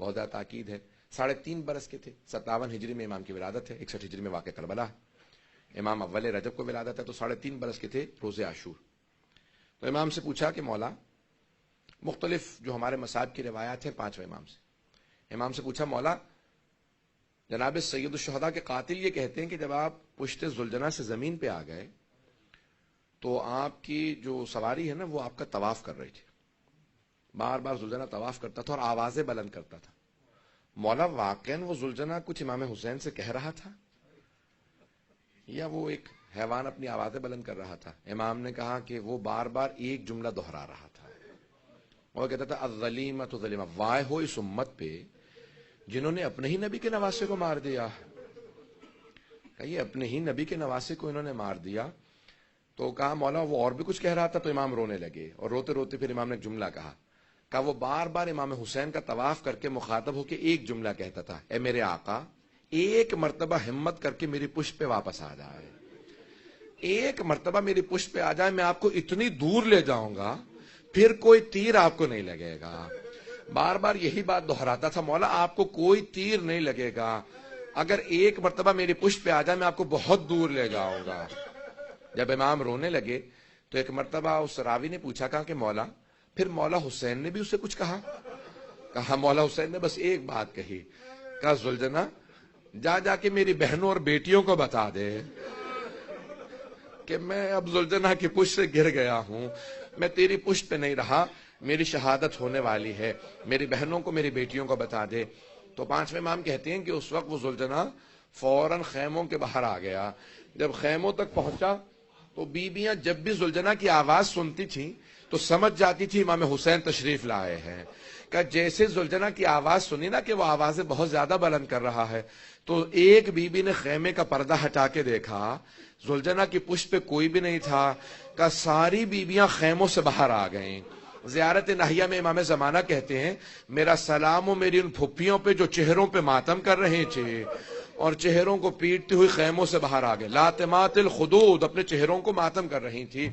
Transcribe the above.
بہت زیادہ تاکید ہے. 3.5 برس کے تھے. 57 ہجری میں امام کی ولادت ہے, 61 ہجری میں واقع کربلا ہے. امام اول رجب کو ولادت ہے, تو 3.5 برس کے تھے روز عاشور. تو امام سے پوچھا کہ مولا, مختلف جو ہمارے مصائب کی روایات ہیں 5ویں امام سے, امام سے پوچھا مولا, جناب سید الشہداء کے قاتل یہ کہتے ہیں کہ جب آپ پشت ذوالجناح سے زمین پہ آ گئے تو آپ کی جو سواری ہے نا وہ آپ کا طواف کر رہی تھی, بار بار ذوالجناح طواف کرتا تھا اور آوازیں بلند کرتا تھا. مولا واقعاً وہ ذوالجناح کچھ امام حسین سے کہہ رہا تھا یا وہ ایک حیوان اپنی آوازیں بلند کر رہا تھا؟ امام نے کہا کہ وہ بار بار ایک جملہ دہرا رہا تھا, اور کہتا تھا الظلیمۃ ظلیمہ, وائے ہو اس امت پہ جنہوں نے اپنے ہی نبی کے نواسے کو مار دیا. کہیے اپنے ہی نبی کے نواسے کو انہوں نے مار دیا. تو کہا مولا وہ اور بھی کچھ کہہ رہا تھا. تو امام رونے لگے, اور روتے روتے پھر امام نے ایک جملہ کہا وہ بار بار امام حسین کا طواف کر کے مخاطب ہو کے ایک جملہ کہتا تھا, اے میرے آقا ایک مرتبہ ہمت کر کے میری پشت پہ واپس آ جائے, ایک مرتبہ میری پشت پہ آ جائے, میں آپ کو اتنی دور لے جاؤں گا پھر کوئی تیر آپ کو نہیں لگے گا. بار بار یہی بات دہراتا تھا, مولا آپ کو کوئی تیر نہیں لگے گا, اگر ایک مرتبہ میری پشت پہ آ جائے میں آپ کو بہت دور لے جاؤں گا. جب امام رونے لگے تو ایک مرتبہ اس راوی نے پوچھا, کہا کہ مولا پھر مولا حسین نے بھی اسے کچھ کہا؟ کہا مولا حسین نے بس ایک بات کہی, کہا ذوالجناح جا جا کے میری بہنوں اور بیٹیوں کو بتا دے کہ میں اب ذوالجناح کی پشت سے گر گیا ہوں, میں تیری پشت پہ نہیں رہا, میری شہادت ہونے والی ہے, میری بہنوں کو میری بیٹیوں کو بتا دے. تو 5ویں امام کہتے ہیں کہ اس وقت وہ ذوالجناح فوراً خیموں کے باہر آ گیا. جب خیموں تک پہنچا تو بیویاں جب بھی ذوالجناح کی آواز سنتی تھیں تو سمجھ جاتی تھی امام حسین تشریف لائے ہیں. کہ جیسے ذوالجناح کی آواز سنی نا کہ وہ آوازیں بہت زیادہ بلند کر رہا ہے, تو ایک بیوی نے خیمے کا پردہ ہٹا کے دیکھا, ذوالجناح کی پشت پہ کوئی بھی نہیں تھا. کہ ساری بیویاں خیموں سے باہر آ گئیں. زیارت ناہیہ میں امام زمانہ کہتے ہیں, میرا سلام و میری ان پھپھیوں پہ جو چہروں پہ ماتم کر رہے تھے اور چہروں کو پیٹتی ہوئی خیموں سے باہر آ گئے. لاتمات الخدود, اپنے چہروں کو ماتم کر رہی تھی.